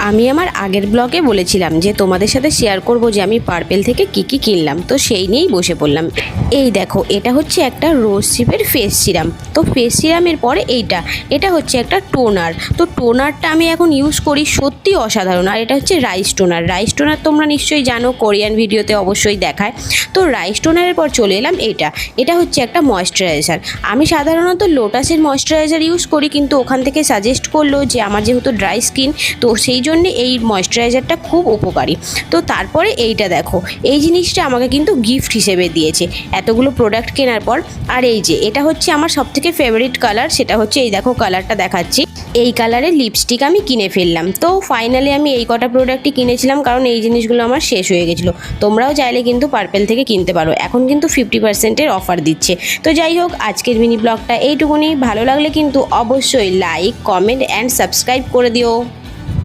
আমি আমার আগের ব্লগে বলেছিলাম যে তোমাদের সাথে শেয়ার করব যে আমি পার্পেল থেকে কি কি কিনলাম, তো সেই নিয়েই বসে পড়লাম। এই দেখো, এটা হচ্ছে একটা রোজ সিপের ফেস সিরাম। তো ফেস সিরামের পরে এটা হচ্ছে একটা টোনার। তো টোনারটা আমি এখন ইউজ করি, সত্যি অসাধারণ। আর এটা হচ্ছে রাইস টোনার। রাইস টোনার তোমরা নিশ্চয়ই জানো, কোরিয়ান ভিডিওতে অবশ্যই দেখায়। তো রাইস টোনারের পর চলে এলাম এটা হচ্ছে একটা ময়েশ্চারাইজার। আমি সাধারণত লোটাসের ময়েশ্চারাইজার ইউজ করি, কিন্তু ওখান থেকে সাজেস্ট করলো যে আমার যেহেতু ড্রাই স্কিন, তো সেই জন্যে এই ময়েশ্চারাইজারটা খুব উপকারী। তো তারপরে এইটা দেখো, এই জিনিসটা আমাকে কিন্তু গিফট হিসেবে দিয়েছে এতগুলো প্রোডাক্ট কেনার পর। আর এটা হচ্ছে আমার সবথেকে ফেভারিট কালার, সেটা হচ্ছে এই দেখো কালারটা দেখাচ্ছি। এই কালারের লিপস্টিক আমি কিনে ফেললাম। তো ফাইনালি আমি এই কটা প্রোডাক্টই কিনেছিলাম, কারণ এই জিনিসগুলো আমার শেষ হয়ে গেছিলো। তোমরাও চাইলে কিন্তু পার্পেল থেকে কিনতে পারো, এখন কিন্তু 50%-এর অফার দিচ্ছে। তো যাই হোক, আজকের মিনি ব্লগটা এইটুকুনি। ভালো লাগলে কিন্তু অবশ্যই লাইক, কমেন্ট অ্যান্ড সাবস্ক্রাইব করে দিও।